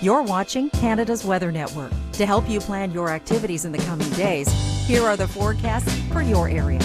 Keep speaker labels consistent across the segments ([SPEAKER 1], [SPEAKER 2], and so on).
[SPEAKER 1] You're watching Canada's Weather Network. To help you plan your activities in the coming days, here are the forecasts for your area.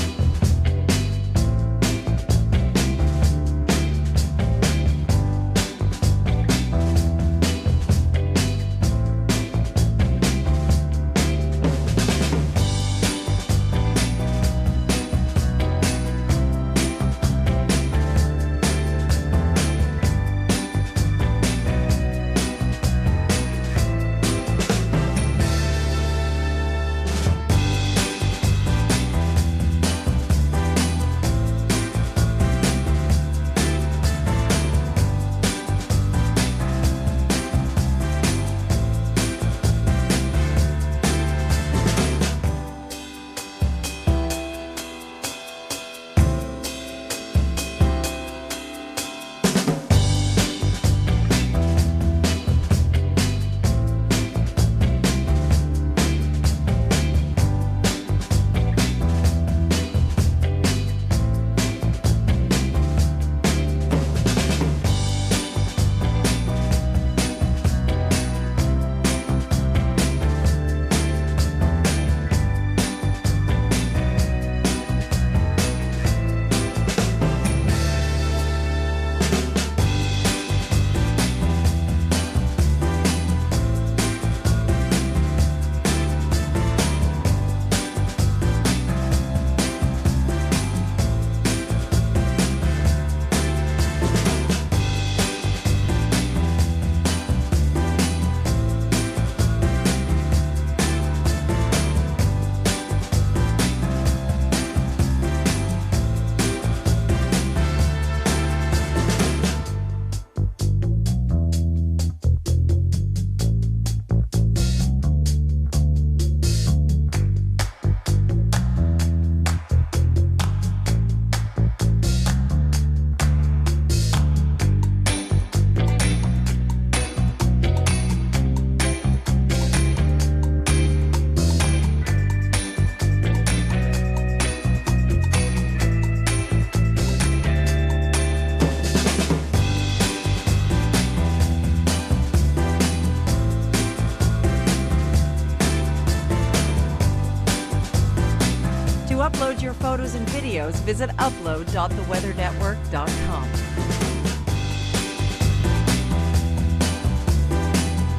[SPEAKER 1] To upload your photos and videos, visit upload.theweathernetwork.com.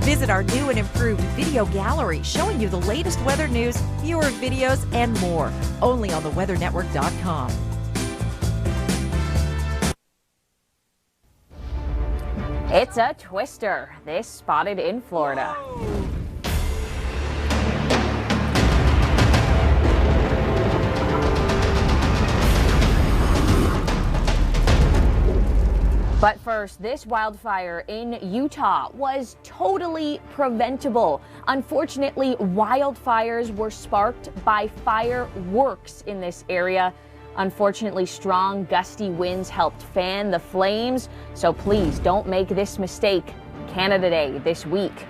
[SPEAKER 1] Visit our new and improved video gallery showing you the latest weather news, viewer videos, and more, only on theweathernetwork.com.
[SPEAKER 2] It's a twister. This spotted in Florida.
[SPEAKER 3] Whoa.
[SPEAKER 2] But first, this wildfire in Utah was totally preventable. Unfortunately, wildfires were sparked by fireworks in this area. Unfortunately, strong, gusty winds helped fan the flames, so please don't make this mistake. Canada Day this week.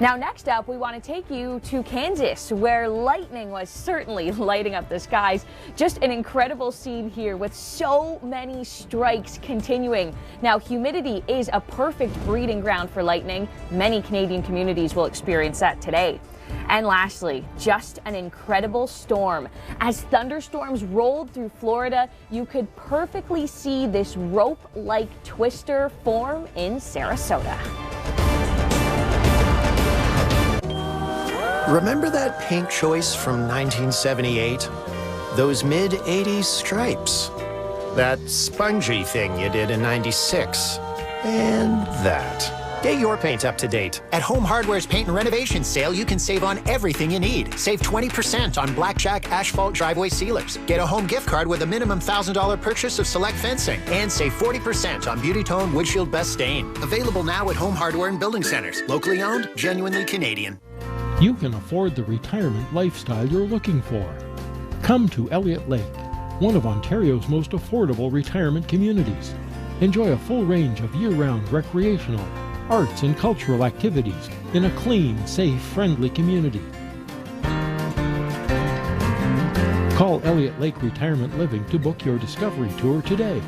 [SPEAKER 2] Now, next up, we want to take you to Kansas, where lightning was certainly lighting up the skies. Just an incredible scene here with so many strikes continuing. Now, humidity is a perfect breeding ground for lightning. Many Canadian communities will experience that today. And lastly, just an incredible storm. As thunderstorms rolled through Florida, you could perfectly see this rope-like twister form in Sarasota.
[SPEAKER 4] Remember that paint choice from 1978? Those mid-80s stripes? That spongy thing you did in 96? And that. Get your paint up to date.
[SPEAKER 5] At Home Hardware's Paint and Renovation Sale, you can save on everything you need. Save 20% on Blackjack asphalt driveway sealers. Get a home gift card with a minimum $1,000 purchase of select fencing. And save 40% on Beauty Tone Wood Shield Best Stain. Available now at Home Hardware and Building Centers. Locally owned, genuinely Canadian.
[SPEAKER 6] You can afford the retirement lifestyle you're looking for. Come to Elliott Lake, one of Ontario's most affordable retirement communities. Enjoy a full range of year-round recreational, arts and cultural activities in a clean, safe, friendly community. Call Elliott Lake Retirement Living to book your discovery tour today.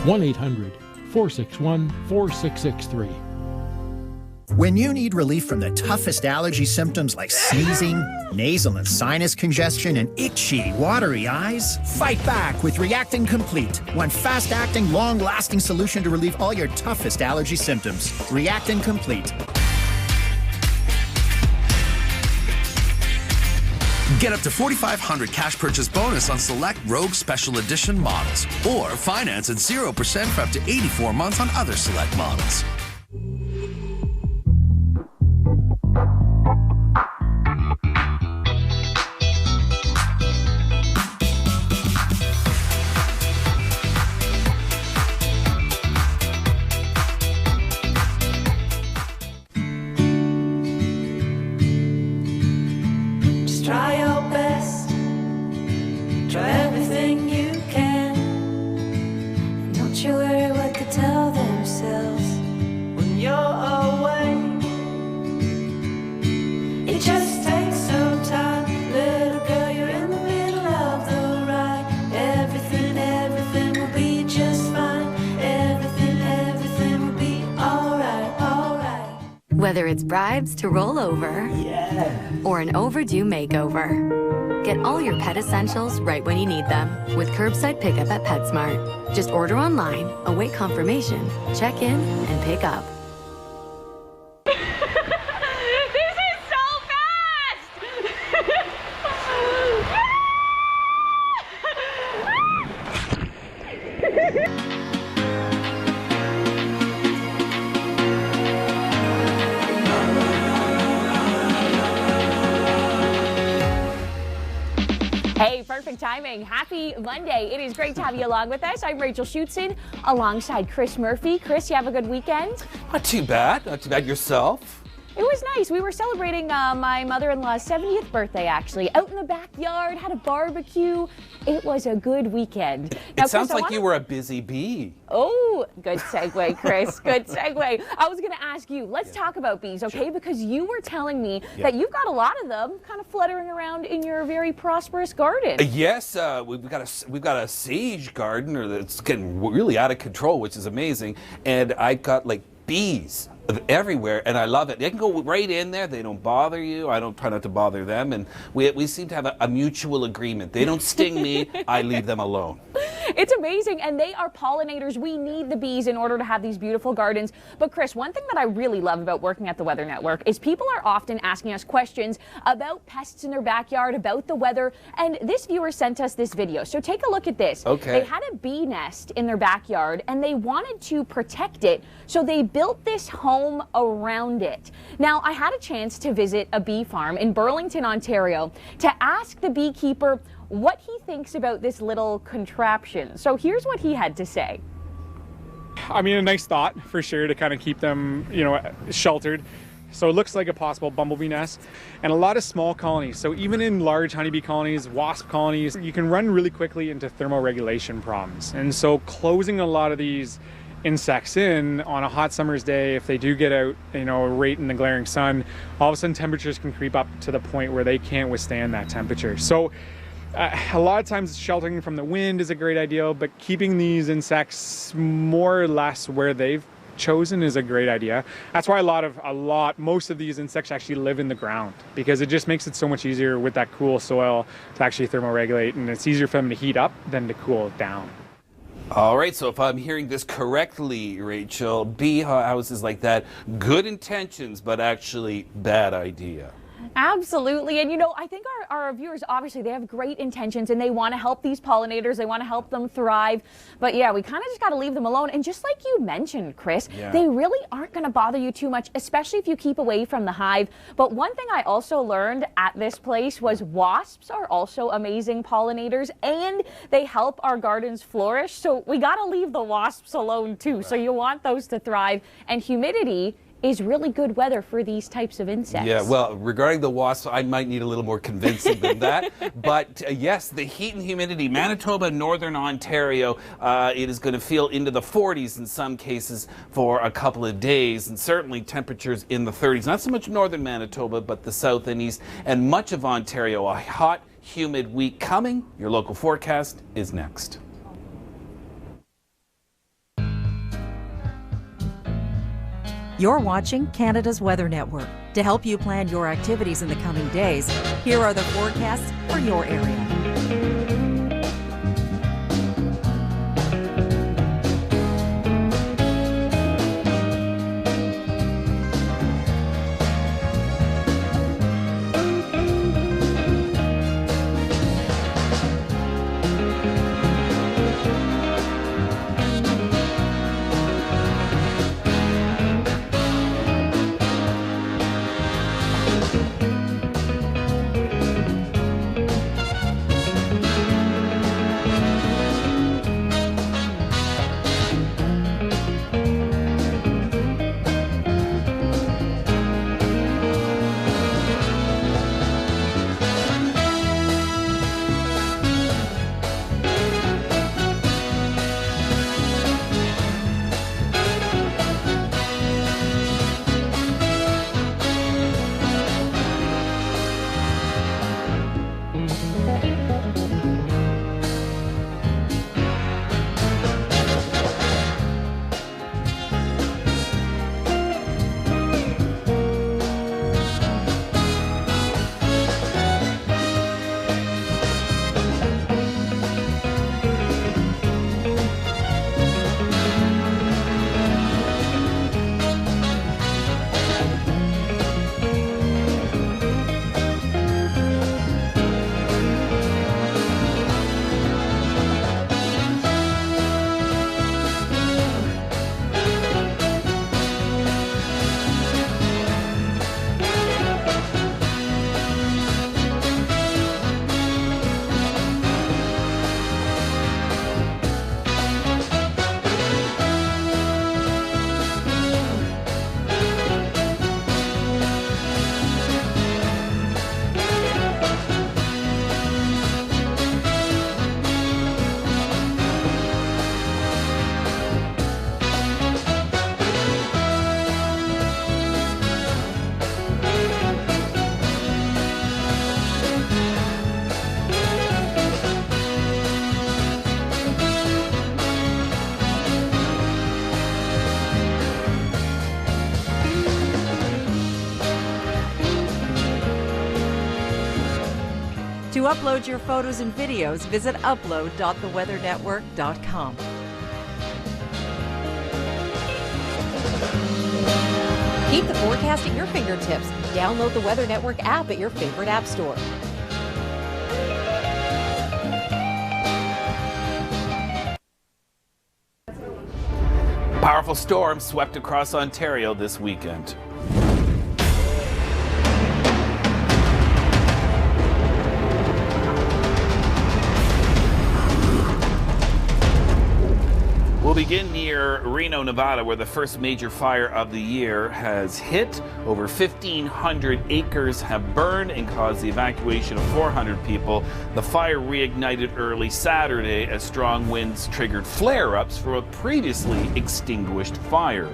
[SPEAKER 6] 1-800 461-4663.
[SPEAKER 5] When you need relief from the toughest allergy symptoms like sneezing, nasal and sinus congestion, and itchy, watery eyes, fight back with Reactin Complete. One fast-acting, long-lasting solution to relieve all your toughest allergy symptoms. Reactin Complete.
[SPEAKER 3] Get up to $4,500 cash purchase bonus on select Rogue Special Edition models, or finance at 0% for up to 84 months on other select models.
[SPEAKER 7] Try your best, try everything you can, and don't you worry what they tell themselves when you're away. It just takes some time, little girl, you're in the middle of the ride. Everything will be just fine. Everything will be alright, alright.
[SPEAKER 8] Whether it's bribes to roll over, or an overdue makeover. Get all your pet essentials right when you need them with curbside pickup at PetSmart. Just order online, await confirmation, check in, and pick up.
[SPEAKER 2] This is so fast! Hey, perfect timing. Happy Monday. It is great to have you along with us. I'm Rachel Schutzen alongside Chris Murphy. Chris, you have a good weekend?
[SPEAKER 9] Not too bad. Not too bad. Yourself?
[SPEAKER 2] It was nice. We were celebrating my mother-in-law's 70th birthday, actually, out in the backyard, had a barbecue. It was a good weekend. Now,
[SPEAKER 9] It sounds like you were a busy bee.
[SPEAKER 2] Oh, good segue, Chris. Good segue. I was going to ask you, let's talk about bees, okay?
[SPEAKER 9] Sure.
[SPEAKER 2] Because you were telling me that you've got a lot of them kind of fluttering around in your very prosperous garden.
[SPEAKER 9] Yes, we've got a sage garden that's getting really out of control, which is amazing. And I got like bees everywhere, and I love it. They can go right in there. They don't bother you. I don't try not to bother them, and we seem to have a mutual agreement. They don't sting me. I leave them alone.
[SPEAKER 2] It's amazing, and they are pollinators. We need the bees in order to have these beautiful gardens. But Chris, one thing that I really love about working at the Weather Network is people are often asking us questions about pests in their backyard, about the weather, and this viewer sent us this video. So take a look at this.
[SPEAKER 9] Okay.
[SPEAKER 2] They had a bee nest in their backyard, and they wanted to protect it, so they built this home around it. Now, I had a chance to visit a bee farm in Burlington, Ontario, to ask the beekeeper what he thinks about this little contraption. So here's what he had to say.
[SPEAKER 10] I mean, a nice thought for sure to kind of keep them, sheltered. So it looks like a possible bumblebee nest, and a lot of small colonies. So even in large honeybee colonies, wasp colonies, you can run really quickly into thermoregulation problems. And so closing a lot of these insects in on a hot summer's day, if they do get out, right in the glaring sun, all of a sudden temperatures can creep up to the point where they can't withstand that temperature. So a lot of times sheltering from the wind is a great idea, but keeping these insects more or less where they've chosen is a great idea. That's why most of these insects actually live in the ground, because it just makes it so much easier with that cool soil to actually thermoregulate, and it's easier for them to heat up than to cool down.
[SPEAKER 9] All right, so if I'm hearing this correctly, Rachel, bee houses like that, good intentions, but actually bad idea.
[SPEAKER 2] Absolutely. And I think our viewers, obviously, they have great intentions and they want to help these pollinators. They want to help them thrive. But yeah, we kind of just got to leave them alone. And just like you mentioned, Chris, they really aren't going to bother you too much, especially if you keep away from the hive. But one thing I also learned at this place was wasps are also amazing pollinators and they help our gardens flourish. So we got to leave the wasps alone too. Right. So you want those to thrive. And humidity is really good weather for these types of insects.
[SPEAKER 9] Yeah, well, regarding the wasps, I might need a little more convincing than that. But yes, the heat and humidity, Manitoba, Northern Ontario, it is going to feel into the 40s in some cases for a couple of days, and certainly temperatures in the 30s. Not so much Northern Manitoba, but the south and east, and much of Ontario. A hot, humid week coming. Your local forecast is next.
[SPEAKER 1] You're watching Canada's Weather Network. To help you plan your activities in the coming days, here are the forecasts for your area. To upload your photos and videos, visit upload.theweathernetwork.com. Keep the forecast at your fingertips. Download the Weather Network app at your favorite app store.
[SPEAKER 9] Powerful storm swept across Ontario this weekend. We'll begin near Reno, Nevada, where the first major fire of the year has hit. Over 1,500 acres have burned and caused the evacuation of 400 people. The fire reignited early Saturday as strong winds triggered flare-ups for a previously extinguished fire.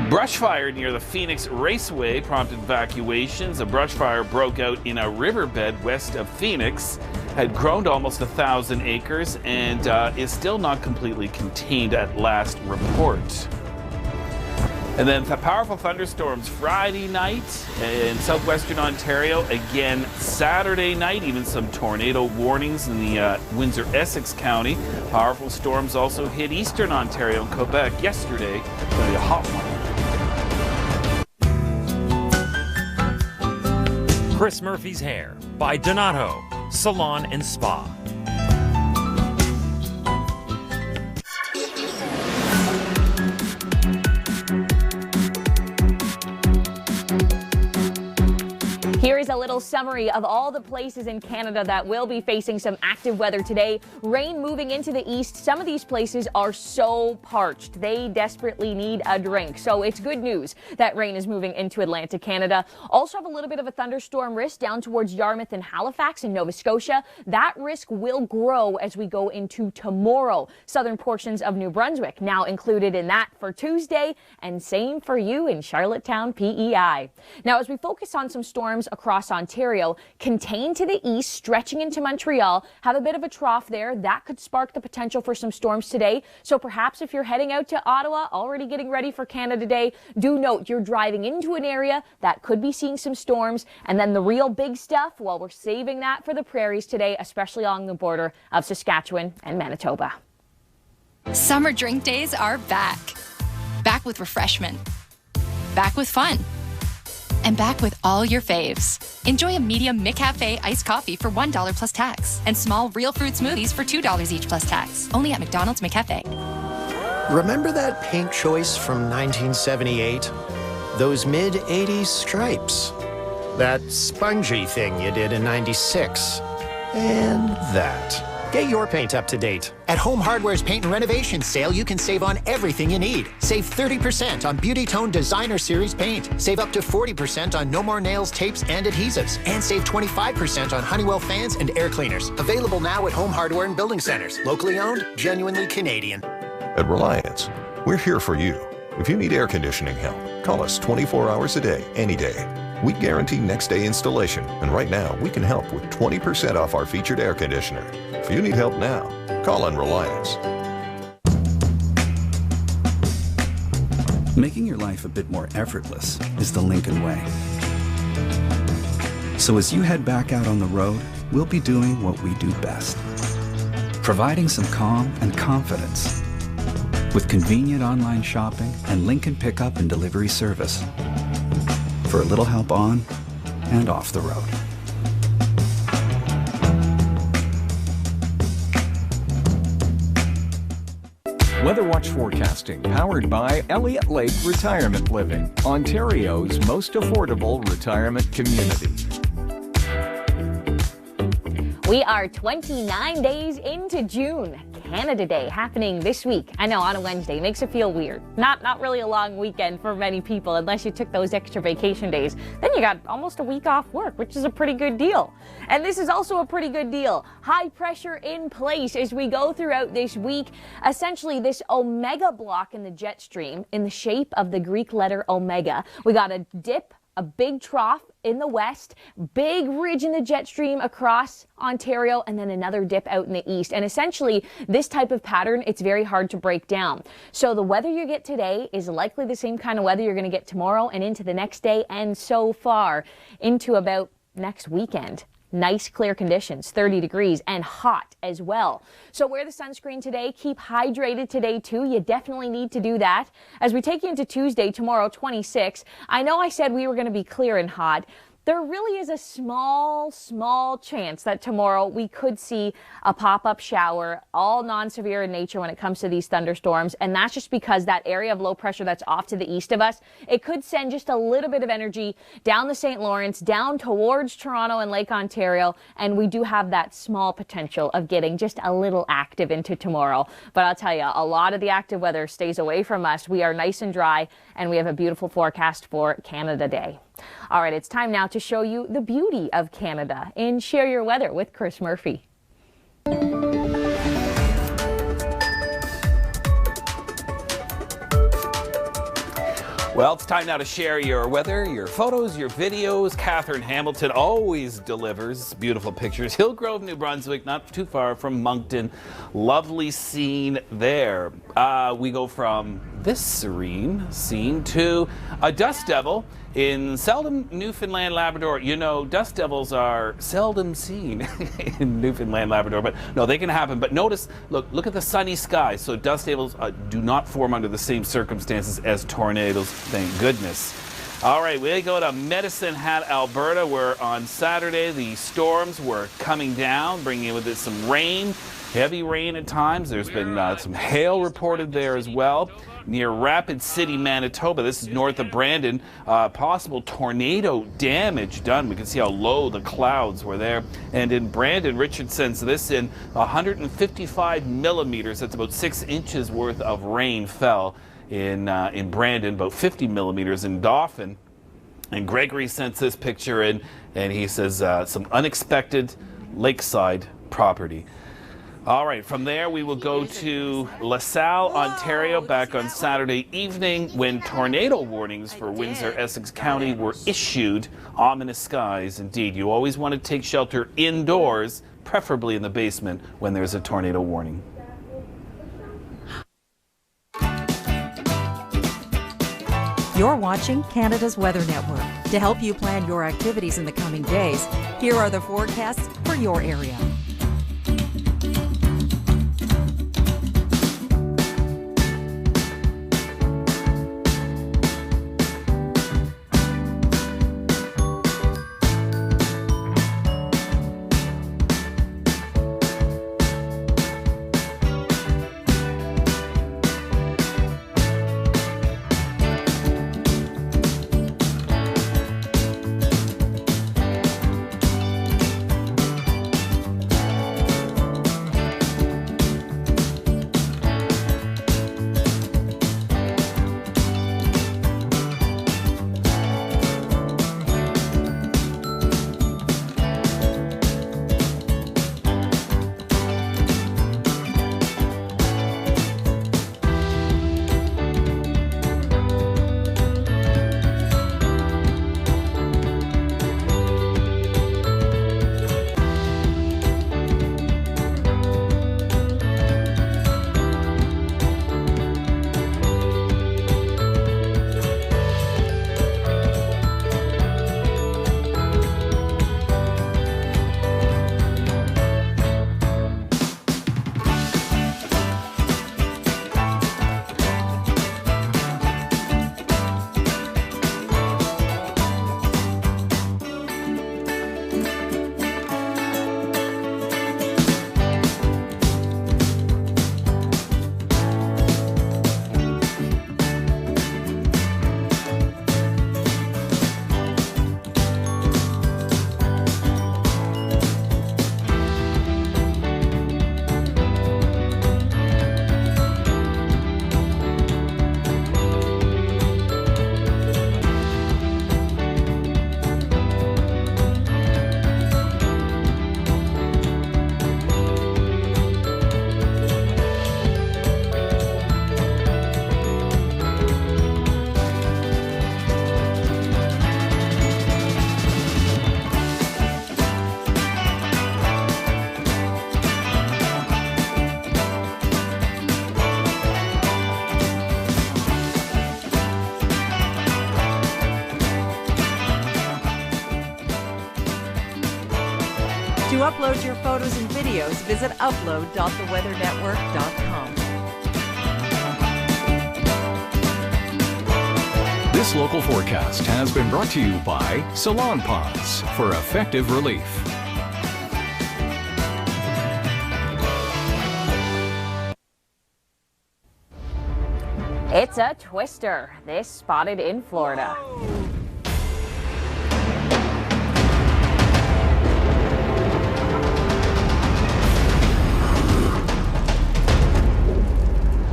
[SPEAKER 9] Brush fire near the Phoenix Raceway prompted evacuations. A brush fire broke out in a riverbed west of Phoenix, had grown to almost 1,000 acres, and is still not completely contained at last report. And then the powerful thunderstorms Friday night in southwestern Ontario, again Saturday night, even some tornado warnings in the Windsor-Essex County. Powerful storms also hit eastern Ontario and Quebec yesterday. It's going to be a hot one.
[SPEAKER 11] Chris Murphy's Hair by Donato Salon and Spa.
[SPEAKER 2] Here is a little summary of all the places in Canada that will be facing some active weather today. Rain moving into the east. Some of these places are so parched. They desperately need a drink. So it's good news that rain is moving into Atlantic Canada. Also have a little bit of a thunderstorm risk down towards Yarmouth and Halifax in Nova Scotia. That risk will grow as we go into tomorrow. Southern portions of New Brunswick now included in that for Tuesday, and same for you in Charlottetown, PEI. Now, as we focus on some storms across Ontario, Ontario, contained to the east, stretching into Montreal, have a bit of a trough there. That could spark the potential for some storms today. So perhaps if you're heading out to Ottawa, already getting ready for Canada Day, do note you're driving into an area that could be seeing some storms. And then the real big stuff, well, we're saving that for the prairies today, especially along the border of Saskatchewan and Manitoba.
[SPEAKER 12] Summer drink days are back. Back with refreshment. Back with fun. And back with all your faves. Enjoy a medium McCafe iced coffee for $1 plus tax. And small real fruit smoothies for $2 each plus tax. Only at McDonald's McCafe.
[SPEAKER 4] Remember that paint choice from 1978? Those mid-80s stripes? That spongy thing you did in 96? And that. Get your paint up to date.
[SPEAKER 5] At Home Hardware's Paint and Renovation Sale, you can save on everything you need. Save 30% on Beauty Tone Designer Series paint. Save up to 40% on No More Nails tapes and adhesives. And save 25% on Honeywell fans and air cleaners. Available now at Home Hardware and Building Centers. Locally owned, genuinely Canadian.
[SPEAKER 13] At Reliance, we're here for you. If you need air conditioning help, call us 24 hours a day, any day. We guarantee next day installation, and right now we can help with 20% off our featured air conditioner. If you need help now, call on Reliance.
[SPEAKER 14] Making your life a bit more effortless is the Lincoln way. So as you head back out on the road, we'll be doing what we do best. Providing some calm and confidence with convenient online shopping and Lincoln pickup and delivery service for a little help on and off the road.
[SPEAKER 15] Weather Watch forecasting powered by Elliott Lake Retirement Living, Ontario's most affordable retirement community.
[SPEAKER 2] We are 29 days into June. Canada Day happening this week. I know, on a Wednesday. Makes it feel weird. Not really a long weekend for many people unless you took those extra vacation days. Then you got almost a week off work, which is a pretty good deal. And this is also a pretty good deal. High pressure in place as we go throughout this week. Essentially, this omega block in the jet stream in the shape of the Greek letter omega. We got a dip, a big trough in the west, big ridge in the jet stream across Ontario, and then another dip out in the east. And essentially, this type of pattern, it's very hard to break down. So the weather you get today is likely the same kind of weather you're going to get tomorrow and into the next day, and so far into about next weekend. Nice clear conditions, 30 degrees and hot as well. So wear the sunscreen today. Keep hydrated today too. You definitely need to do that. As we take you into Tuesday, tomorrow, 26. I know I said we were going to be clear and hot. There really is a small chance that tomorrow we could see a pop-up shower, all non-severe in nature when it comes to these thunderstorms. And that's just because that area of low pressure that's off to the east of us, it could send just a little bit of energy down the St. Lawrence, down towards Toronto and Lake Ontario. And we do have that small potential of getting just a little active into tomorrow. But I'll tell you, a lot of the active weather stays away from us. We are nice and dry, and we have a beautiful forecast for Canada Day. All right, it's time now to show you the beauty of Canada in Share Your Weather with Chris Murphy.
[SPEAKER 9] Well, it's time now to share your weather, your photos, your videos. Catherine Hamilton always delivers beautiful pictures. Hillgrove, New Brunswick, not too far from Moncton. Lovely scene there. We go from this serene scene to a dust devil in Seldom, Newfoundland, Labrador. You know, dust devils are seldom seen in Newfoundland, Labrador, but no, they can happen. But notice, look at the sunny sky. So dust devils do not form under the same circumstances as tornadoes, thank goodness. All right, we go to Medicine Hat, Alberta, where on Saturday the storms were coming down, bringing with it some rain, heavy rain at times. There's been some hail reported there as well. Near Rapid City, Manitoba, this is north of Brandon, possible tornado damage done. We can see how low the clouds were there. And in Brandon, Richard sends this in, 155 millimeters, that's about 6 inches worth of rain fell in Brandon, about 50 millimeters in Dauphin. And Gregory sends this picture in, and he says some unexpected lakeside property. All right, from there we will go to LaSalle, Ontario, back on Saturday evening when tornado warnings for Windsor, Essex County were issued. Ominous skies indeed. You always want to take shelter indoors, preferably in the basement when there's a tornado warning.
[SPEAKER 1] You're watching Canada's Weather Network. To help you plan your activities in the coming days, here are the forecasts for your area. To upload your photos and videos, visit upload.theweathernetwork.com.
[SPEAKER 15] This local forecast has been brought to you by Salon Pods for effective relief.
[SPEAKER 2] It's a twister. This spotted in Florida.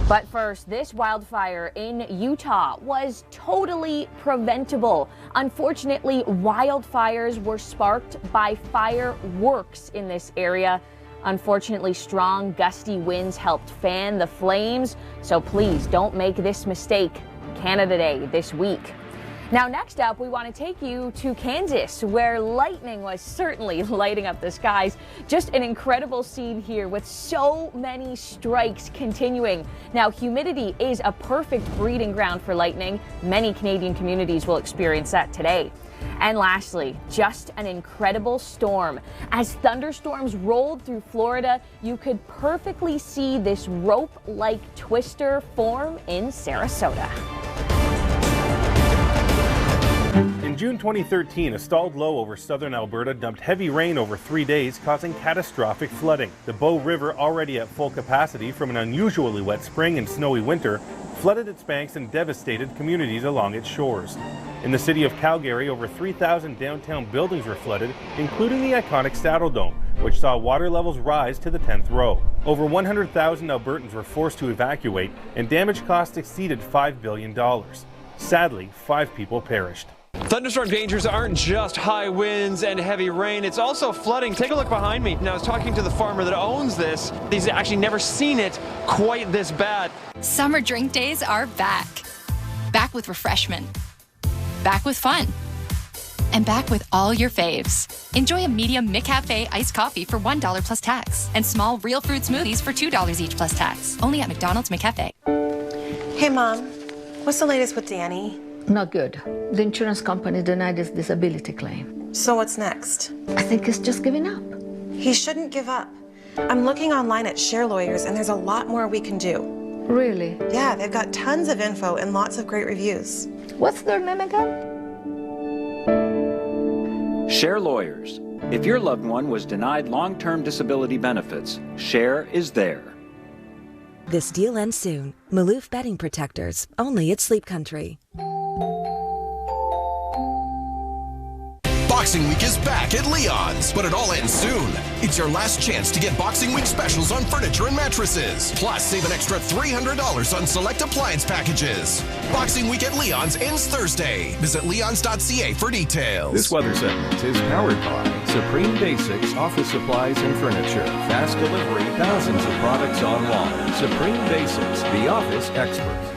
[SPEAKER 2] But first, this wildfire in Utah was totally preventable. Unfortunately, wildfires were sparked by fireworks in this area. Unfortunately, strong, gusty winds helped fan the flames, so please don't make this mistake. Canada Day this week. Now, next up, we want to take you to Kansas, where lightning was certainly lighting up the skies. Just an incredible scene here with so many strikes continuing. Now, humidity is a perfect breeding ground for lightning. Many Canadian communities will experience that today. And lastly, just an incredible storm. As thunderstorms rolled through Florida, you could perfectly see this rope-like twister form in Sarasota.
[SPEAKER 16] In June 2013, a stalled low over southern Alberta dumped heavy rain over 3 days, causing catastrophic flooding. The Bow River, already at full capacity from an unusually wet spring and snowy winter, flooded its banks and devastated communities along its shores. In the city of Calgary, over 3,000 downtown buildings were flooded, including the iconic Saddle Dome, which saw water levels rise to the 10th row. Over 100,000 Albertans were forced to evacuate, and damage costs exceeded $5 billion. Sadly, 5 people perished.
[SPEAKER 17] Thunderstorm dangers aren't just high winds and heavy rain, it's also flooding. Take a look behind me. Now, I was talking to the farmer that owns this. He's actually never seen it quite this bad.
[SPEAKER 12] Summer drink days are back. Back with refreshment. Back with fun. And back with all your faves. Enjoy a medium McCafe iced coffee for $1 plus tax. And small real fruit smoothies for $2 each plus tax. Only at McDonald's McCafe.
[SPEAKER 18] Hey, Mom. What's the latest with Danny?
[SPEAKER 19] Not good. The insurance company denied his disability claim.
[SPEAKER 18] So what's next?
[SPEAKER 19] I think he's just giving up.
[SPEAKER 18] He shouldn't give up. I'm looking online at Share Lawyers, and there's a lot more we can do.
[SPEAKER 19] Really?
[SPEAKER 18] Yeah, they've got tons of info and lots of great reviews.
[SPEAKER 19] What's their name again?
[SPEAKER 20] Share Lawyers. If your loved one was denied long-term disability benefits, Share is there.
[SPEAKER 21] This deal ends soon. Maloof bedding protectors, only at Sleep Country.
[SPEAKER 22] Boxing Week is back at Leon's, but it all ends soon. It's your last chance to get Boxing Week specials on furniture and mattresses. Plus, save an extra $300 on select appliance packages. Boxing Week at Leon's ends Thursday. Visit leons.ca for details.
[SPEAKER 15] This weather segment is powered by Supreme Basics Office Supplies and Furniture. Fast delivery, thousands of products online. Supreme Basics, the office expert.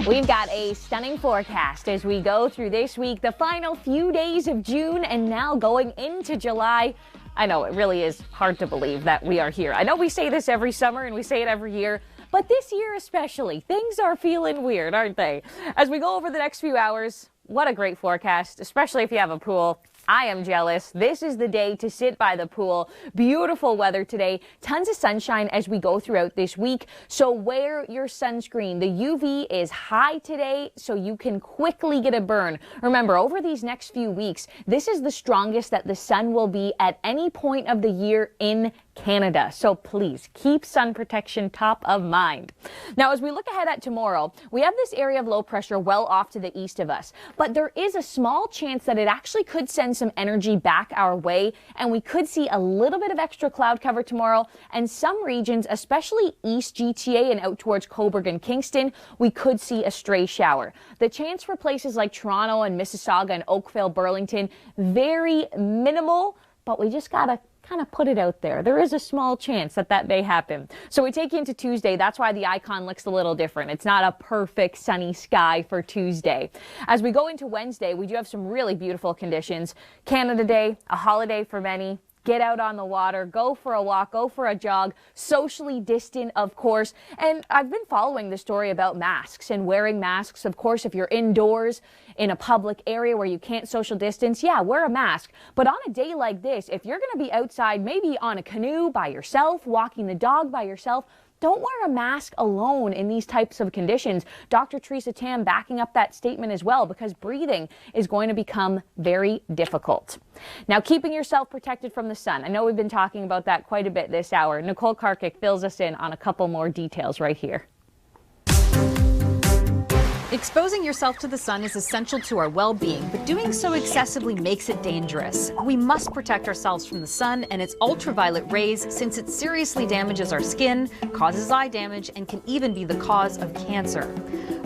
[SPEAKER 2] We've got a stunning forecast as we go through this week, the final few days of June, and now going into July. I know it really is hard to believe that we are here. I know we say this every summer and we say it every year, but this year especially, things are feeling weird, aren't they? As we go over the next few hours, what a great forecast, especially if you have a pool. I am jealous. This is the day to sit by the pool. Beautiful weather today. Tons of sunshine as we go throughout this week. So wear your sunscreen. The UV is high today, so you can quickly get a burn. Remember, over these next few weeks, this is the strongest that the sun will be at any point of the year in Canada. So please keep sun protection top of mind. Now, as we look ahead at tomorrow, we have this area of low pressure well off to the east of us, but there is a small chance that it actually could send some energy back our way, and we could see a little bit of extra cloud cover tomorrow, and some regions, especially East GTA and out towards Cobourg and Kingston, we could see a stray shower. The chance for places like Toronto and Mississauga and Oakville, Burlington, very minimal, but we just gotta kind of put it out there. There is a small chance that that may happen. So we take you into Tuesday. That's why the icon looks a little different. It's not a perfect sunny sky for Tuesday. As we go into Wednesday, we do have some really beautiful conditions. Canada Day, a holiday for many. Get out on the water, go for a walk, go for a jog, socially distant, of course. And I've been following the story about masks and wearing masks. Of course, if you're indoors in a public area where you can't social distance, yeah, wear a mask. But on a day like this, if you're going to be outside, maybe on a canoe by yourself, walking the dog by yourself, don't wear a mask alone in these types of conditions. Dr. Teresa Tam backing up that statement as well, because breathing is going to become very difficult. Now, keeping yourself protected from the sun. I know we've been talking about that quite a bit this hour. Nicole Karkic fills us in on a couple more details right here.
[SPEAKER 23] Exposing yourself to the sun is essential to our well-being, but doing so excessively makes it dangerous. We must protect ourselves from the sun and its ultraviolet rays, since it seriously damages our skin, causes eye damage, and can even be the cause of cancer.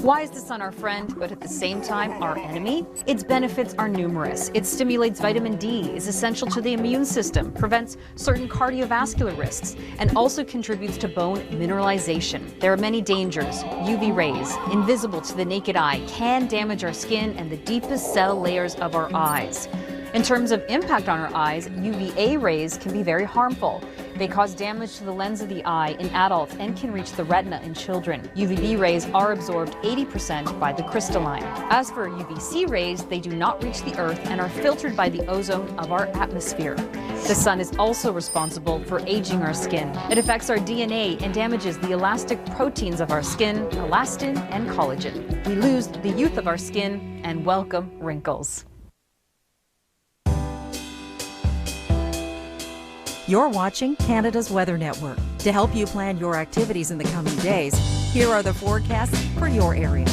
[SPEAKER 23] Why is the sun our friend, but at the same time our enemy? Its benefits are numerous. It stimulates vitamin D, is essential to the immune system, prevents certain cardiovascular risks, and also contributes to bone mineralization. There are many dangers. UV rays, invisible to the naked eye, can damage our skin and the deepest cell layers of our eyes. In terms of impact on our eyes, UVA rays can be very harmful. They cause damage to the lens of the eye in adults and can reach the retina in children. UVB rays are absorbed 80% by the crystalline. As for UVC rays, they do not reach the Earth and are filtered by the ozone of our atmosphere. The sun is also responsible for aging our skin. It affects our DNA and damages the elastic proteins of our skin, elastin and collagen. We lose the youth of our skin and welcome wrinkles.
[SPEAKER 1] You're watching Canada's Weather Network. To help you plan your activities in the coming days, here are the forecasts for your area.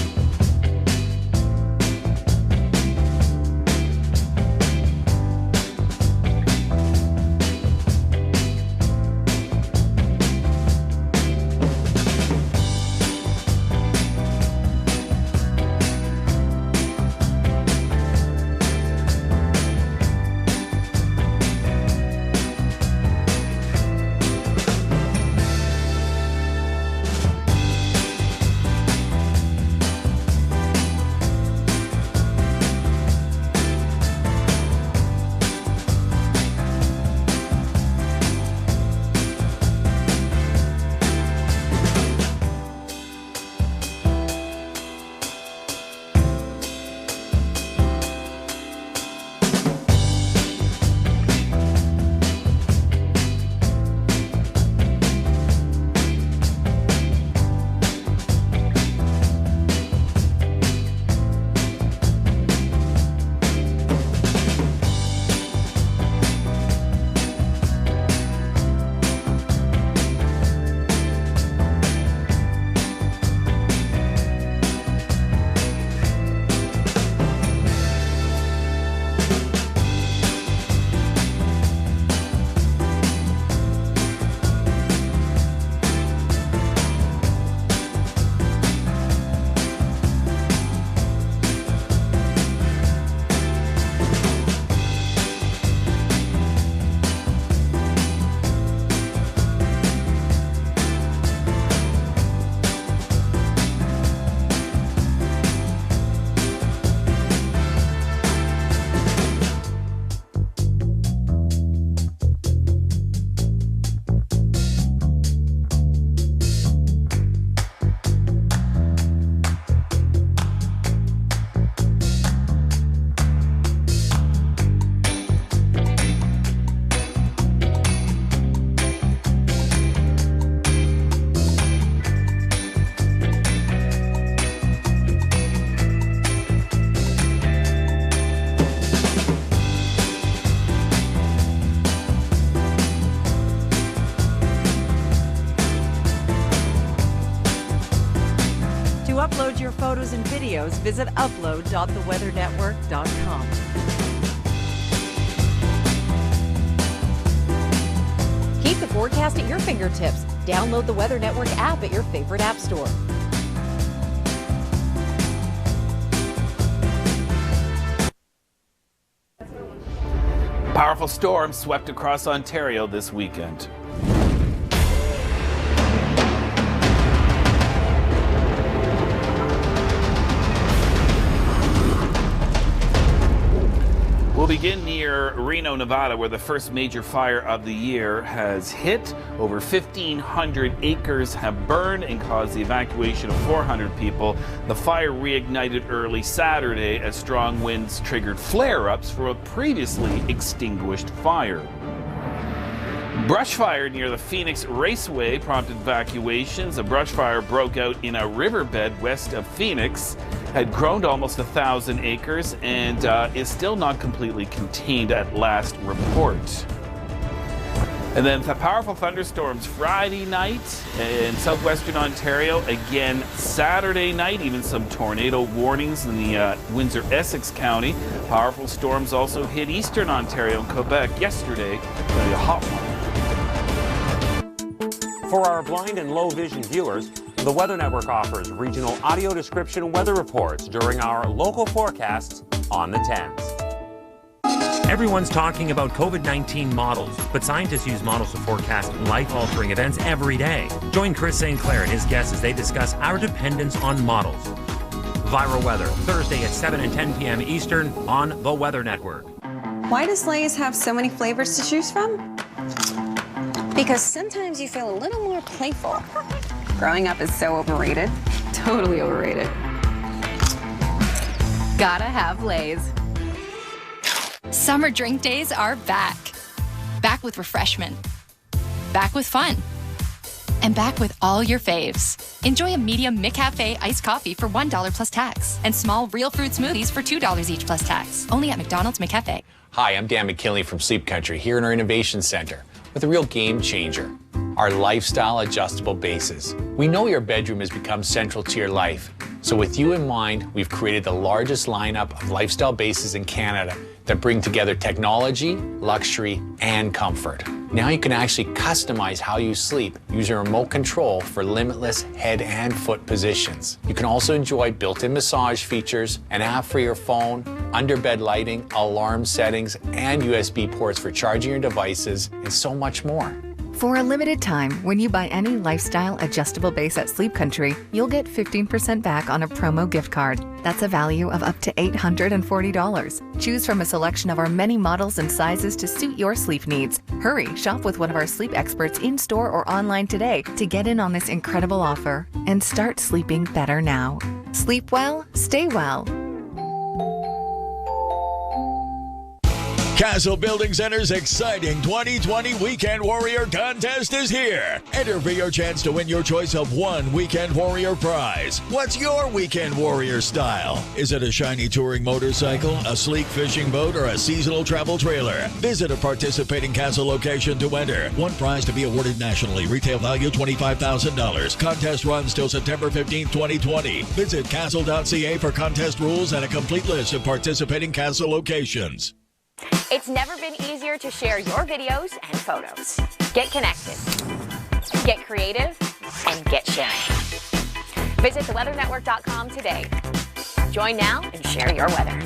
[SPEAKER 1] upload your photos and videos, visit upload.theweathernetwork.com. Keep the forecast at your fingertips. Download the Weather Network app at your favorite app store.
[SPEAKER 9] Powerful storm swept across Ontario this weekend. We'll begin near Reno, Nevada, where the first major fire of the year has hit. Over 1,500 acres have burned and caused the evacuation of 400 people. The fire reignited early Saturday as strong winds triggered flare-ups for a previously extinguished fire. Brush fire near the Phoenix Raceway prompted evacuations. A brush fire broke out in a riverbed west of Phoenix, had grown to almost 1,000 acres, and is still not completely contained at last report. And then the powerful thunderstorms Friday night in southwestern Ontario, again Saturday night, even some tornado warnings in the Windsor-Essex County. Powerful storms also hit eastern Ontario and Quebec yesterday, a hot one.
[SPEAKER 3] For our blind and low vision viewers, the Weather Network offers regional audio description weather reports during our local forecasts on the 10s.
[SPEAKER 11] Everyone's talking about COVID-19 models, but scientists use models to forecast life-altering events every day. Join Chris St. Clair and his guests as they discuss our dependence on models. Viral Weather, Thursday at 7 and 10 p.m. Eastern on the Weather Network.
[SPEAKER 6] Why does Lay's have so many flavors to choose from? Because sometimes you feel a little more playful. Growing up is so overrated. Totally overrated.
[SPEAKER 12] Gotta have Lay's. Summer drink days are back. Back with refreshment. Back with fun. And back with all your faves. Enjoy a medium McCafe iced coffee for $1 plus tax. And small real fruit smoothies for $2 each plus tax. Only at McDonald's McCafe.
[SPEAKER 7] Hi, I'm Dan McKinley from Sleep Country here in our Innovation Center with a real game changer, our lifestyle adjustable bases. We know your bedroom has become central to your life. So with you in mind, we've created the largest lineup of lifestyle bases in Canada that bring together technology, luxury, and comfort. Now you can actually customize how you sleep using a remote control for limitless head and foot positions. You can also enjoy built-in massage features, an app for your phone, underbed lighting, alarm settings, and USB ports for charging your devices, and so much more.
[SPEAKER 24] For a limited time, when you buy any lifestyle adjustable base at Sleep Country, you'll get 15% back on a promo gift card. That's a value of up to $840. Choose from a selection of our many models and sizes to suit your sleep needs. Hurry, shop with one of our sleep experts in-store or online today to get in on this incredible offer and start sleeping better now. Sleep well, stay well.
[SPEAKER 25] Castle Building Center's exciting 2020 Weekend Warrior Contest is here. Enter for your chance to win your choice of one Weekend Warrior prize. What's your Weekend Warrior style? Is it a shiny touring motorcycle, a sleek fishing boat, or a seasonal travel trailer? Visit a participating Castle location to enter. One prize to be awarded nationally. Retail value $25,000. Contest runs till September 15, 2020. Visit castle.ca for contest rules and a complete list of participating Castle locations.
[SPEAKER 2] It's never been easier to share your videos and photos. Get connected, get creative, and get sharing. Visit theweathernetwork.com today. Join now and share your weather.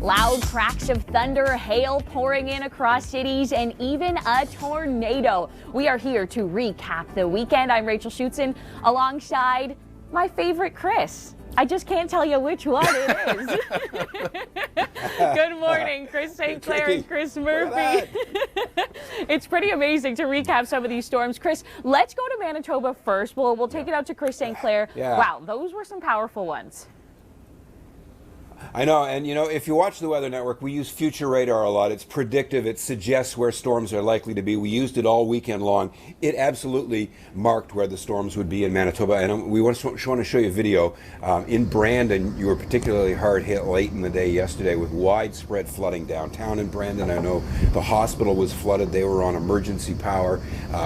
[SPEAKER 2] Loud cracks of thunder, hail pouring in across cities, and even a tornado. We are here to recap the weekend. I'm Rachel Schutzen alongside my favorite Chris. I just can't tell you which one it is. Good morning, Chris St. Clair and Chris Murphy. It's pretty amazing to recap some of these storms. Chris, let's go to Manitoba first. We'll take it out to Chris St. Clair.
[SPEAKER 26] Yeah.
[SPEAKER 2] Wow, those were some powerful ones.
[SPEAKER 4] I know, and you know, if you watch the Weather Network, we use future radar a lot. It's predictive. It suggests where storms are likely to be. We used it all weekend long. It absolutely marked where the storms would be in Manitoba, and we want to show you a video. In Brandon, you were particularly hard hit late in the day yesterday with widespread flooding downtown in Brandon. I know the hospital was flooded. They were on emergency power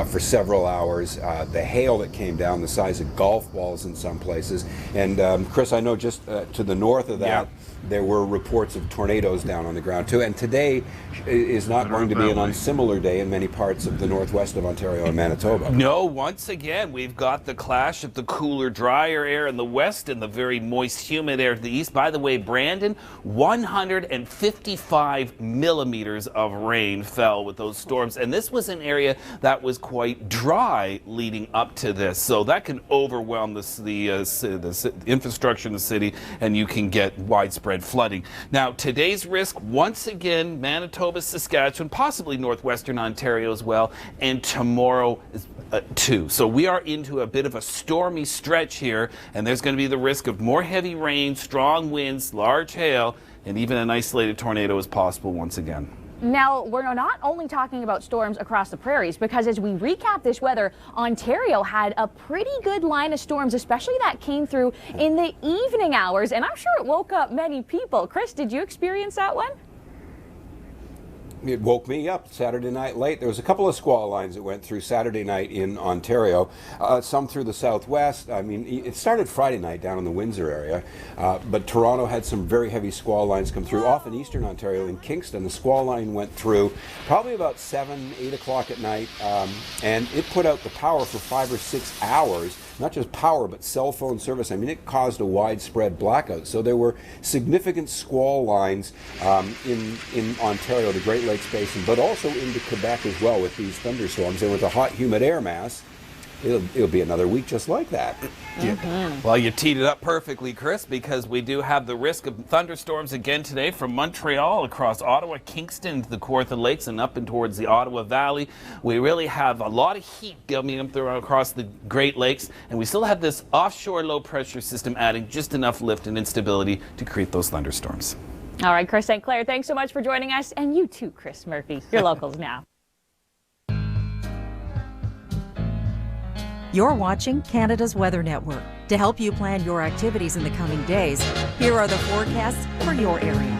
[SPEAKER 4] for several hours. The hail that came down, the size of golf balls in some places. And Chris, I know just to the north of that, there were reports of tornadoes down on the ground too. And today is not going to be an unsimilar day in many parts of the northwest of Ontario and Manitoba.
[SPEAKER 9] No, once again, we've got the clash of the cooler, drier air in the west and the very moist, humid air to the east. By the way, Brandon, 155 millimeters of rain fell with those storms. And this was an area that was quite dry leading up to this. So that can overwhelm the infrastructure in the city, and you can get widespread flooding. Now, today's risk, once again, Manitoba, Saskatchewan, possibly northwestern Ontario as well, and tomorrow too. So we are into a bit of a stormy stretch here, and there's going to be the risk of more heavy rain, strong winds, large hail, and even an isolated tornado is possible once again.
[SPEAKER 2] Now, we're not only talking about storms across the prairies, because as we recap this weather, Ontario had a pretty good line of storms, especially that came through in the evening hours, and I'm sure it woke up many people. Chris, did you experience that one?
[SPEAKER 4] It woke me up Saturday night late. There was a couple of squall lines that went through Saturday night in Ontario, some through the southwest. I mean, it started Friday night down in the Windsor area, but Toronto had some very heavy squall lines come through. Off in eastern Ontario, in Kingston, the squall line went through probably about 7, 8 o'clock at night, and it put out the power for 5 or 6 hours. Not just power, but cell phone service. I mean, it caused a widespread blackout. So there were significant squall lines in Ontario, the Great Lakes Basin, but also into Quebec as well with these thunderstorms. And with the hot, humid air mass, it'll be another week just like that.
[SPEAKER 9] Well, you teed it up perfectly, Chris, because we do have the risk of thunderstorms again today from Montreal across Ottawa, Kingston to the Kawartha Lakes and up and towards the Ottawa Valley. We really have a lot of heat coming up across the Great Lakes, and we still have this offshore low pressure system adding just enough lift and instability to create those thunderstorms.
[SPEAKER 2] All right, Chris St. Clair, thanks so much for joining us, and you too, Chris Murphy. Your locals now.
[SPEAKER 1] You're watching Canada's Weather Network. To help you plan your activities in the coming days, here are the forecasts for your area.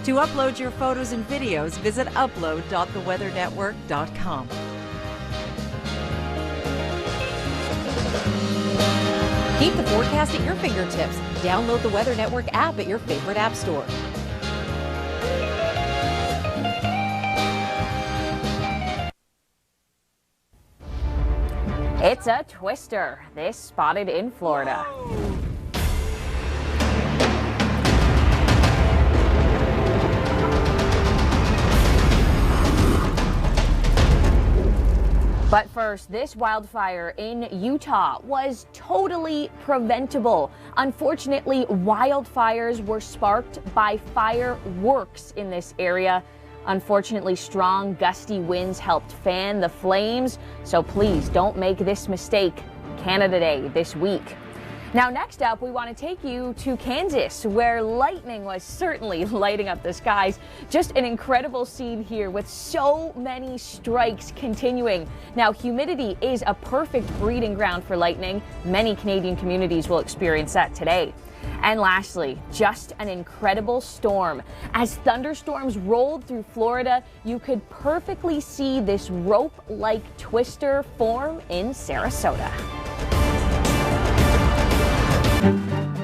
[SPEAKER 1] To upload your photos and videos, visit upload.theweathernetwork.com. Keep the forecast at your fingertips. Download the Weather Network app at your favorite app store.
[SPEAKER 2] It's a twister. This spotted in Florida. But first, this wildfire in Utah was totally preventable. Unfortunately, wildfires were sparked by fireworks in this area. Unfortunately, strong, gusty winds helped fan the flames, so please don't make this mistake Canada Day this week. Now, next up, we want to take you to Kansas, where lightning was certainly lighting up the skies. Just an incredible scene here with so many strikes continuing. Now, humidity is a perfect breeding ground for lightning. Many Canadian communities will experience that today. And lastly, just an incredible storm. As thunderstorms rolled through Florida, you could perfectly see this rope-like twister form in Sarasota.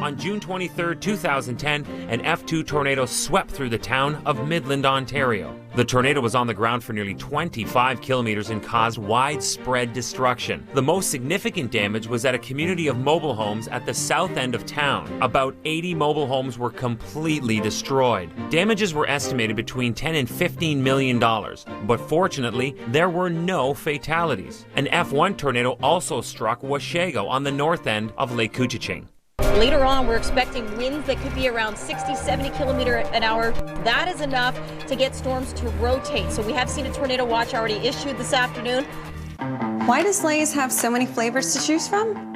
[SPEAKER 11] On June 23, 2010, an F2 tornado swept through the town of Midland, Ontario. The tornado was on the ground for nearly 25 kilometers and caused widespread destruction. The most significant damage was at a community of mobile homes at the south end of town. About 80 mobile homes were completely destroyed. Damages were estimated between $10 and $15 million, but fortunately, there were no fatalities. An F1 tornado also struck Washago on the north end of Lake Couchiching.
[SPEAKER 5] Later on, we're expecting winds that could be around 60, 70 kilometers an hour. That is enough to get storms to rotate. So we have seen a tornado watch already issued this afternoon.
[SPEAKER 6] Why does Lay's have so many flavors to choose from?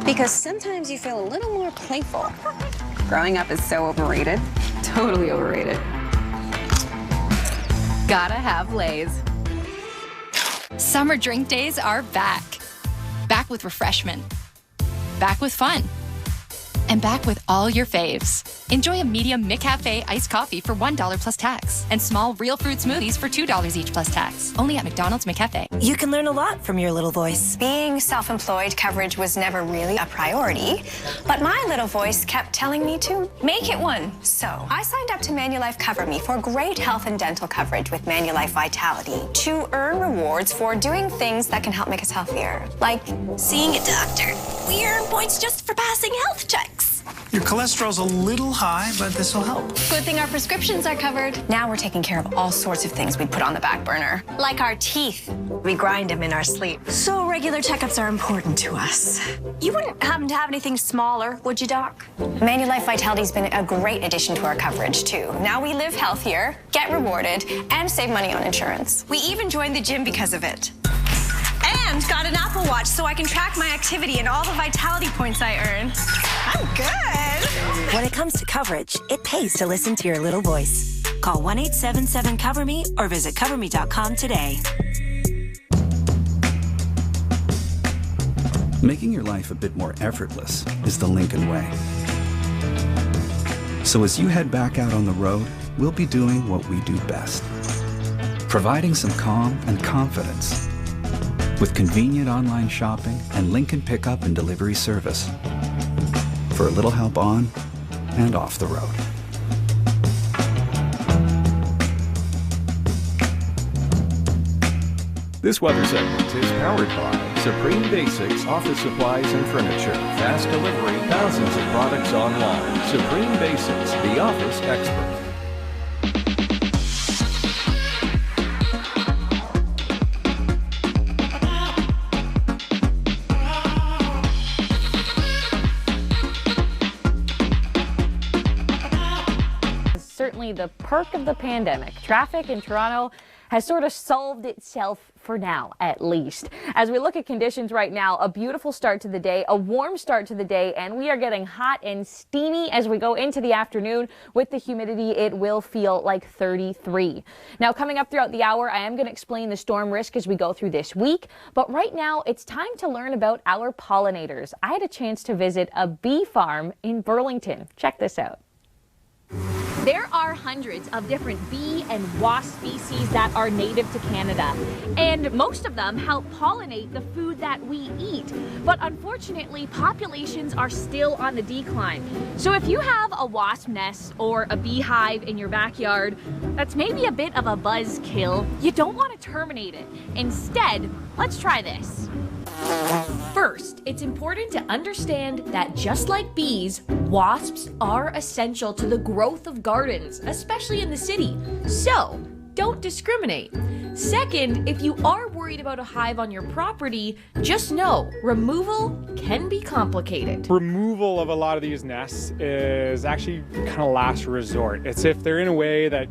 [SPEAKER 6] Because sometimes you feel a little more playful. Growing up is so overrated. Totally overrated.
[SPEAKER 12] Gotta have Lay's. Summer drink days are back. Back with refreshment. Back with fun. And back with all your faves. Enjoy a medium McCafe iced coffee for $1 plus tax. And small real fruit smoothies for $2 each plus tax. Only at McDonald's McCafe.
[SPEAKER 8] You can learn a lot from your little voice.
[SPEAKER 10] Being self-employed, coverage was never really a priority, but my little voice kept telling me to make it one. So I signed up to Manulife Cover Me for great health and dental coverage with Manulife Vitality to earn rewards for doing things that can help make us healthier, like
[SPEAKER 8] Seeing a doctor. We earn points just for passing health checks.
[SPEAKER 13] Your cholesterol's a little high, but this will help.
[SPEAKER 10] good thing our prescriptions are covered. Now we're taking care of all sorts of things we put on the back burner, like our teeth.
[SPEAKER 8] We grind them in our sleep. So regular checkups are important to us. You wouldn't happen to have anything smaller, would you, Doc?
[SPEAKER 10] Manulife Vitality's been a great addition to our coverage, too. Now we live healthier, get rewarded, and save money on insurance.
[SPEAKER 8] We even joined the gym because of it. And got an Apple Watch so I can track my activity and all the Vitality points I earn. I'm good.
[SPEAKER 21] When it comes to coverage, it pays to listen to your little voice. Call 1-877-COVER-ME or visit coverme.com today.
[SPEAKER 14] Making your life a bit more effortless is the Lincoln way. So as you head back out on the road, we'll be doing what we do best. Providing some calm and confidence with convenient online shopping and Lincoln pickup and delivery service for a little help on and off the road.
[SPEAKER 15] This weather segment is powered by Supreme Basics Office Supplies and Furniture. Fast delivery, thousands of products online. Supreme Basics, the office expert.
[SPEAKER 2] Certainly the perk of the pandemic. Traffic in Toronto has sort of solved itself for now, at least. As we look at conditions right now, a beautiful start to the day, a warm start to the day, and we are getting hot and steamy as we go into the afternoon. With the humidity, it will feel like 33. Now, coming up throughout the hour, I am going to explain the storm risk as we go through this week, but right now it's time to learn about our pollinators. I had a chance to visit a bee farm in Burlington. Check this out. There are hundreds of different bee and wasp species that are native to Canada, and most of them help pollinate the food that we eat. But unfortunately, populations are still on the decline. So if you have a wasp nest or a beehive in your backyard, that's maybe a bit of a buzzkill. You don't want to terminate it. Instead, let's try this. First, it's important to understand that just like bees, wasps are essential to the growth of gardens, especially in the city. So, don't discriminate. Second, if you are worried about a hive on your property, just know removal can be complicated.
[SPEAKER 16] Removal of a lot of these nests is actually kind of last resort. It's if they're in a way that,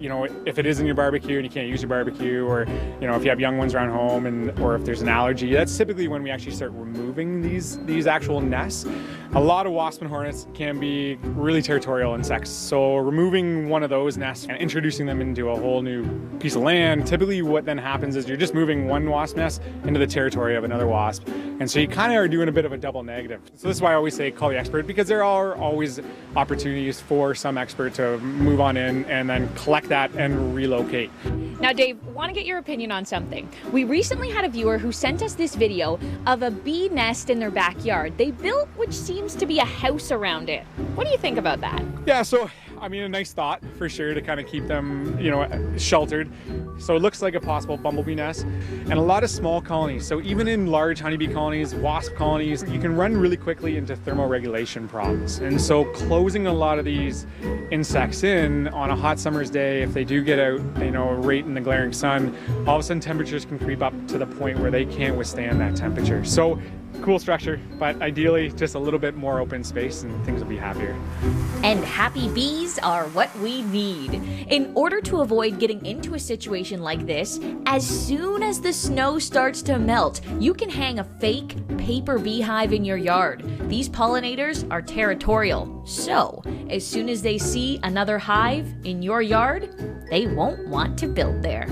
[SPEAKER 16] if it is in your barbecue and you can't use your barbecue, or, if you have young ones around home or if there's an allergy, that's typically when we actually start removing these actual nests. A lot of wasp and hornets can be really territorial insects. So removing one of those nests and introducing them into a whole new piece of land, typically what then happens is you're just moving one wasp nest into the territory of another wasp. And so you kind of are doing a bit of a double negative. So this is why I always say call the expert, because there are always opportunities for some expert to move on in and then collect that and relocate.
[SPEAKER 2] Now, Dave, want to get your opinion on something. We recently had a viewer who sent us this video of a bee nest in their backyard. They built which seems to be a house around it. What do you think about that?
[SPEAKER 16] Yeah, so a nice thought for sure to kind of keep them, sheltered. So it looks like a possible bumblebee nest, and a lot of small colonies. So even in large honeybee colonies, wasp colonies, you can run really quickly into thermoregulation problems. And so closing a lot of these insects in on a hot summer's day, if they do get out, right in the glaring sun, all of a sudden temperatures can creep up to the point where they can't withstand that temperature. So cool structure, but ideally just a little bit more open space and things will be happier.
[SPEAKER 2] And happy bees are what we need. In order to avoid getting into a situation like this, as soon as the snow starts to melt, you can hang a fake paper beehive in your yard. These pollinators are territorial, so as soon as they see another hive in your yard, they won't want to build there.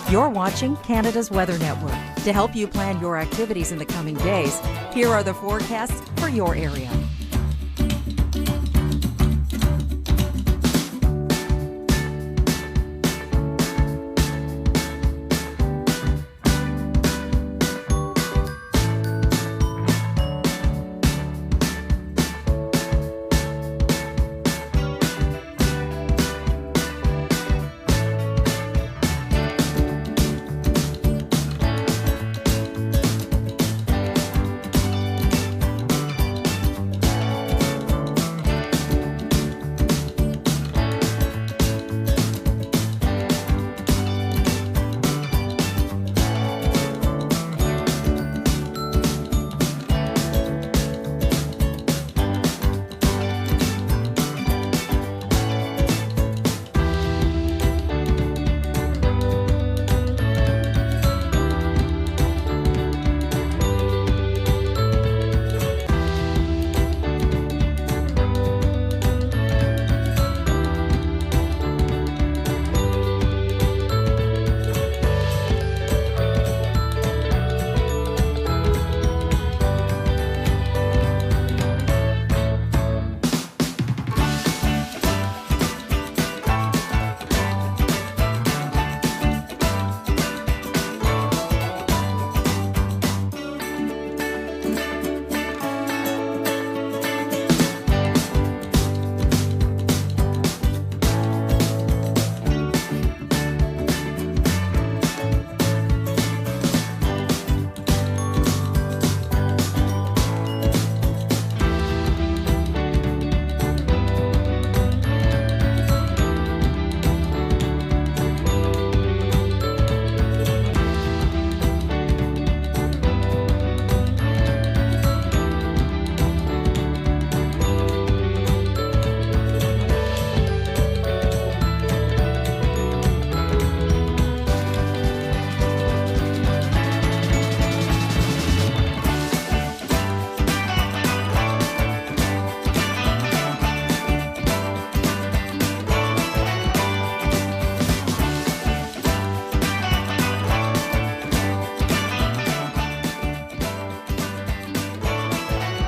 [SPEAKER 1] You're watching Canada's Weather Network. To help you plan your activities in the coming days, here are the forecasts for your area.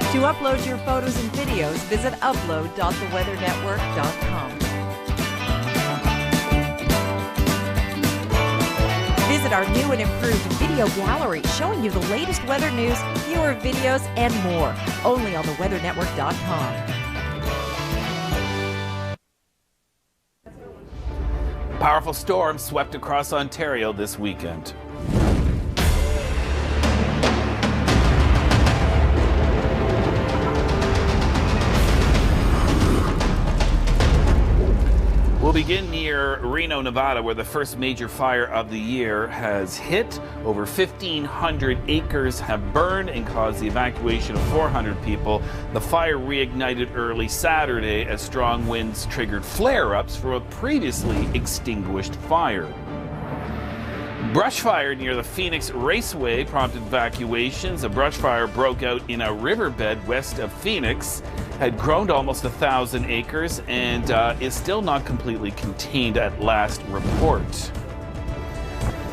[SPEAKER 1] To upload your photos and videos, visit upload.theweathernetwork.com. Visit our new and improved video gallery showing you the latest weather news, viewer videos, and more. Only on theweathernetwork.com.
[SPEAKER 9] Powerful storms swept across Ontario this weekend. We'll begin near Reno, Nevada, where the first major fire of the year has hit. Over 1,500 acres have burned and caused the evacuation of 400 people. The fire reignited early Saturday as strong winds triggered flare-ups for a previously extinguished fire. Brush fire near the Phoenix Raceway prompted evacuations. A brush fire broke out in a riverbed west of Phoenix, had grown to almost 1,000 acres, and is still not completely contained at last report.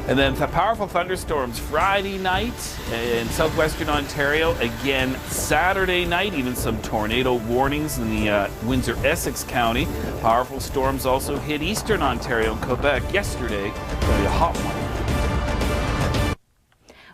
[SPEAKER 9] And then the powerful thunderstorms Friday night in southwestern Ontario, again Saturday night, even some tornado warnings in the Windsor-Essex County. Powerful storms also hit eastern Ontario and Quebec yesterday. Very hot one.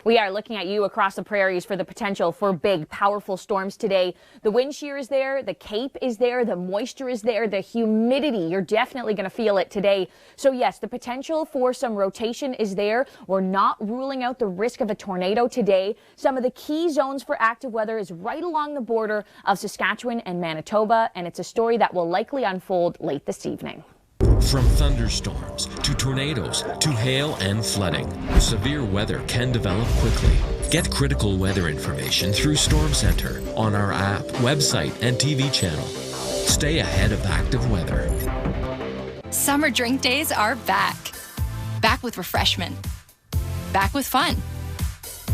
[SPEAKER 2] We are looking at you across the prairies for the potential for big, powerful storms today. The wind shear is there, the cape is there, the moisture is there, the humidity. You're definitely going to feel it today. So yes, the potential for some rotation is there. We're not ruling out the risk of a tornado today. Some of the key zones for active weather is right along the border of Saskatchewan and Manitoba, and it's a story that will likely unfold late this evening.
[SPEAKER 17] From thunderstorms to tornadoes to hail and flooding, severe weather can develop quickly. Get critical weather information through Storm Center on our app, website, and TV channel. Stay ahead of active weather.
[SPEAKER 12] Summer drink days are back. Back with refreshment. Back with fun.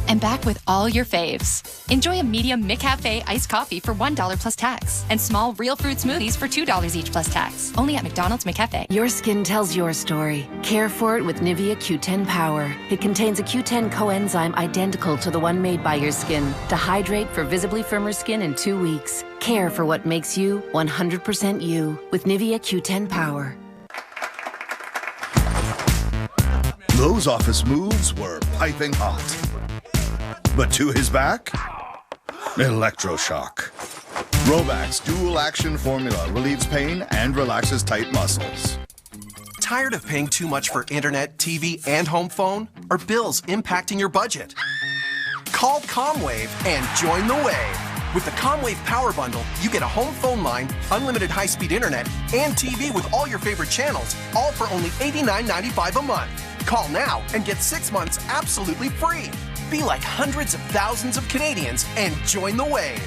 [SPEAKER 12] And back with all your faves. Enjoy a medium McCafe iced coffee for $1 plus tax and small real fruit smoothies for $2 each plus tax. Only at McDonald's McCafe.
[SPEAKER 21] Your skin tells your story. Care for it with Nivea Q10 Power. It contains a Q10 coenzyme identical to the one made by your skin to hydrate for visibly firmer skin in 2 weeks. Care for what makes you 100% you with Nivea Q10 Power.
[SPEAKER 18] Those office moves were piping hot. But to his back, electroshock. Roback's dual-action formula relieves pain and relaxes tight muscles.
[SPEAKER 19] Tired of paying too much for internet, TV, and home phone? Or bills impacting your budget? Call ComWave and join the wave. With the ComWave Power Bundle, you get a home phone line, unlimited high-speed internet, and TV with all your favorite channels, all for only $89.95 a month. Call now and get 6 months absolutely free. Be like hundreds of thousands of Canadians and join the wave.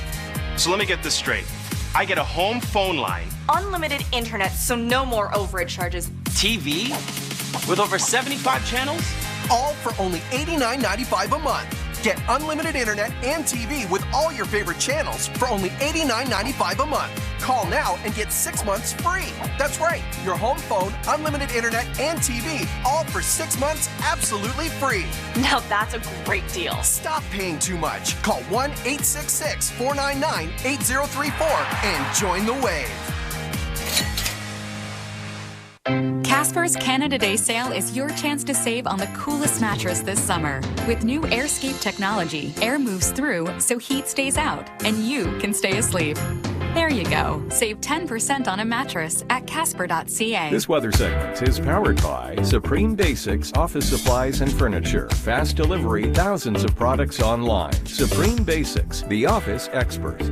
[SPEAKER 20] So let me get this straight. I get a home phone line,
[SPEAKER 22] unlimited internet, so no more overage charges,
[SPEAKER 20] TV with over 75 channels,
[SPEAKER 19] all for only $89.95 a month. Get unlimited internet and TV with all your favorite channels for only $89.95 a month. Call now and get 6 months free. That's right, your home phone, unlimited internet, and TV, all for 6 months absolutely free.
[SPEAKER 22] Now that's a great deal.
[SPEAKER 19] Stop paying too much. Call 1-866-499-8034 and join the wave.
[SPEAKER 26] Casper's Canada Day sale is your chance to save on the coolest mattress this summer. With new AirScape technology, air moves through so heat stays out and you can stay asleep. There you go. Save 10% on a mattress at casper.ca.
[SPEAKER 15] This weather segment is powered by Supreme Basics Office Supplies and Furniture. Fast delivery, thousands of products online. Supreme Basics, the office expert.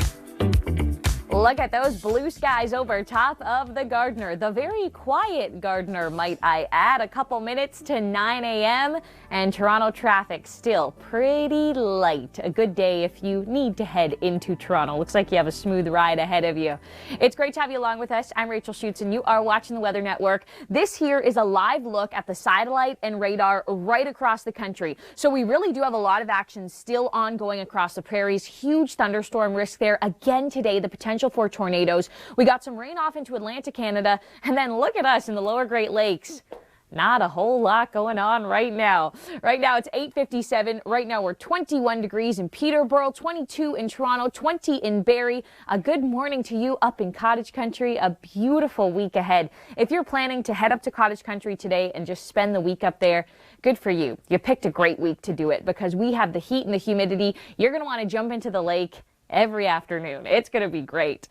[SPEAKER 2] Look at those blue skies over top of the Gardiner. The very quiet Gardiner, might I add. A couple minutes to 9 a.m. and Toronto traffic still pretty light. A good day if you need to head into Toronto. Looks like you have a smooth ride ahead of you. It's great to have you along with us. I'm Rachel Schutz and you are watching the Weather Network. This here is a live look at the satellite and radar right across the country. So we really do have a lot of action still ongoing across the prairies. Huge thunderstorm risk there. Again today, the potential for tornadoes. We got some rain off into Atlantic Canada, and then look at us in the lower Great Lakes. Not a whole lot going on right now. Right now it's 8:57. Right now we're 21 degrees in Peterborough, 22 in Toronto, 20 in Barrie. A good morning to you up in Cottage Country. A beautiful week ahead. If you're planning to head up to Cottage Country today and just spend the week up there, good for you. You picked a great week to do it because we have the heat and the humidity. You're going to want to jump into the lake every afternoon. It's going to be great.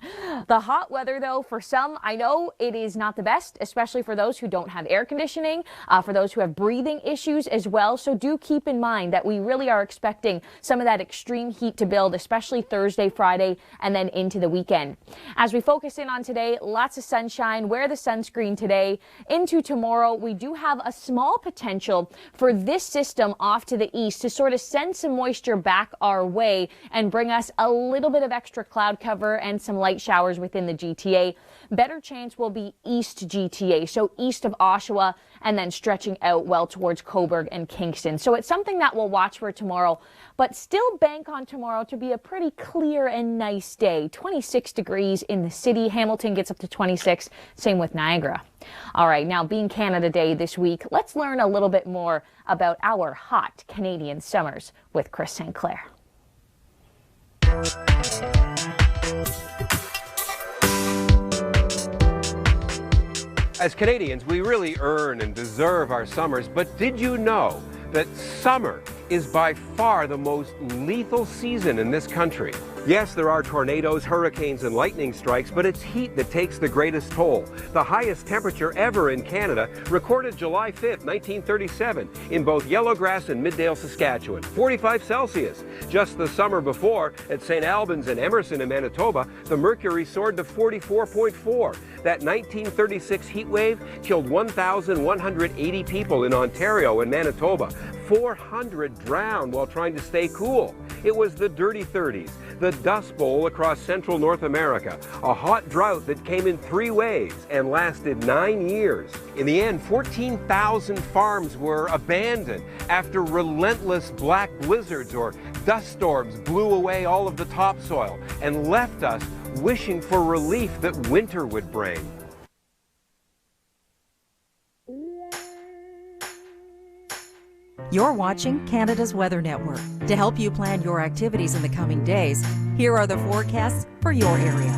[SPEAKER 2] The hot weather, though, for some, I know it is not the best, especially for those who don't have air conditioning, for those who have breathing issues as well. So do keep in mind that we really are expecting some of that extreme heat to build, especially Thursday, Friday, and then into the weekend. As we focus in on today, lots of sunshine. Wear the sunscreen today. Into tomorrow, we do have a small potential for this system off to the east to sort of send some moisture back our way and bring us a little bit of extra cloud cover and some light showers within the GTA. Better chance will be east GTA, so east of Oshawa and then stretching out well towards Cobourg and Kingston. So it's something that we'll watch for tomorrow, but still bank on tomorrow to be a pretty clear and nice day. 26 degrees in the city. Hamilton gets up to 26, same with Niagara. All right, now being Canada Day this week, let's learn a little bit more about our hot Canadian summers with Chris St. Clair.
[SPEAKER 3] As Canadians, we really earn and deserve our summers, but did you know that summer is by far the most lethal season in this country? Yes, there are tornadoes, hurricanes, and lightning strikes, but it's heat that takes the greatest toll. The highest temperature ever in Canada recorded July 5th, 1937, in both Yellowgrass and Middale, Saskatchewan, 45 Celsius. Just the summer before, at St. Albans and Emerson in Manitoba, the mercury soared to 44.4. That 1936 heat wave killed 1,180 people in Ontario and Manitoba. 400 drowned while trying to stay cool. It was the Dirty 30s, the Dust Bowl across central North America, a hot drought that came in 3 waves and lasted 9 years. In the end, 14,000 farms were abandoned after relentless black blizzards or dust storms blew away all of the topsoil and left us wishing for relief that winter would bring.
[SPEAKER 1] You're watching Canada's Weather Network. To help you plan your activities in the coming days, here are the forecasts for your area.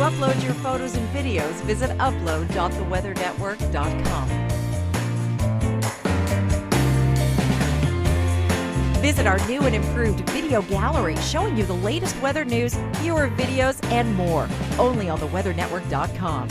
[SPEAKER 1] upload your photos and videos, visit upload.theweathernetwork.com. Visit our new and improved video gallery showing you the latest weather news, viewer videos, and more. Only on theweathernetwork.com.